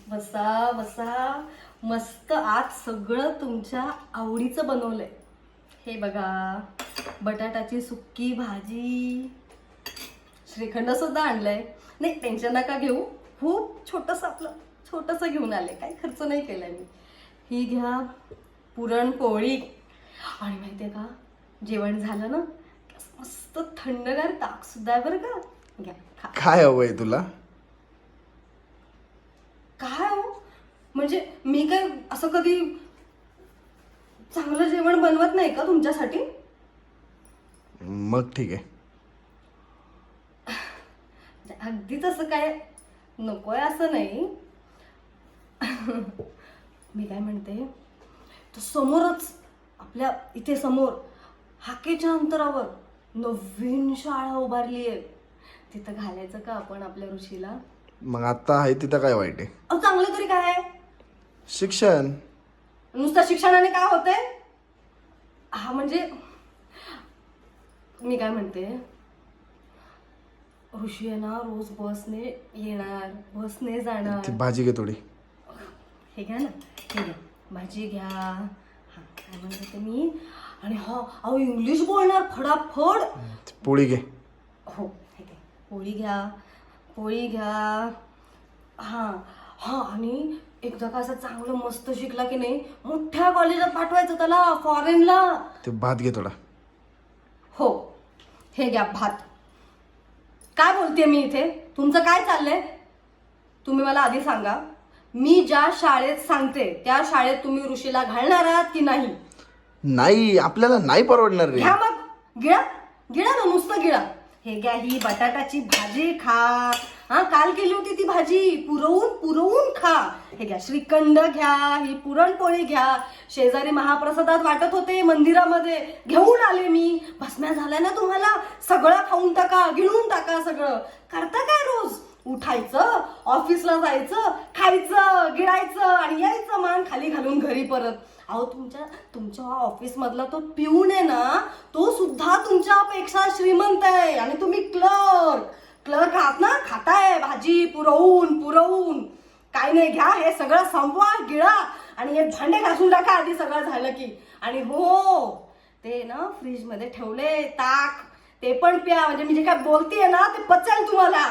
बसा बसा. मस्त आज सगळं तुमच्या आवडीचं बनवलंय. हे बघा, बटाटाची सुक्की भाजी, श्रीखंड सुद्धा आणलंय. नाही टेन्शन नका घेऊ, खूप छोटंसं घेऊन आले, काही खर्च नाही केलाय मी. ही घ्या पुरणपोळी. आणि माहितीये का, जेवण झालं ना मस्त थंडगार ताक सुद्धा आहे बरं का. घ्या खा. काय हवंय तुला? काय हो, म्हणजे मी काय असं कधी चांगलं जेवण बनवत नाही का तुमच्यासाठी? मग ठीक आहे. अगदी तसं काय नकोय असं नाही. मी काय म्हणते, तर समोरच आपल्या इथे समोर हाकेच्या अंतरावर नवीन शाळा उभारली आहे. तिथं घालायचं का आपण आपल्या ऋषीला? मग आता आहे तिथं काय वाईट आहे? अहो चांगलं तरी काय आहे? शिक्षण. नुसतं शिक्षणाने काय होतंय? हा म्हणजे मी काय म्हणते, ऋषी आहे ना रोज बसने येणार, बसने जाणार. ती भाजी घे थोडी. हे घ्या ना, हे घ्या भाजी घ्या. हा काय म्हणते ते मी. आणि हा अहो इंग्लिश बोलणार फडाफड. पोळी घे. हो हे घ्या, पोळी घ्या, पोळी घ्या. हां हां, आणि एकदा का असं चांगलं मस्त शिकला की नाही, मोठ्या कॉलेजात पाठवायचं त्याला, फॉरेनला. ते भात घे थोडा. हो हे घ्या भात. काय बोलते मी इथे? तुमचं काय चाललंय? तुम्ही मला आधी सांगा, मी ज्या शाळेत सांगते त्या शाळेत तुम्ही ऋषीला घालणार आहात की नाही? नाही, आपल्याला नाही परवडणार रे. घ्या मग, गिळा गिळा ना, नुसतं गिळा. हे घ्या, ही बटाटाची भाजी खा. हा काल केली होती ती भाजी, पुरवून खा. हे घ्या श्रीखंड घ्या, ही पुरणपोळी घ्या. शेजारी महाप्रसादात वाटत होते मंदिरामध्ये, घेऊन आले मी. भस्म्या झाल्या ना तुम्हाला, सगळं खाऊन टाका, गिळून टाका. सगळं करता काय रोज? उठायचं, ऑफिसला जायचं, खायचं, गिळायचं आणि यायचं मान खाली घालून घरी परत. अहो तुमच्या ऑफिस मधला तो पिऊन आहे ना, तो सुद्धा तुमच्यापेक्षा श्रीमंत आहे. आणि तुम्ही क्लर्क आहात ना, खाताय भाजी पुरवून. काय नाही, घ्या हे सगळं संपवा, गिळा आणि हे भांडे घासून टाका आधी सगळं झालं की. आणि हो ते ना फ्रीज मध्ये ठेवले ताक, ते पण प्या. म्हणजे मी जे काय बोलतेय ना ते पचेल तुम्हाला.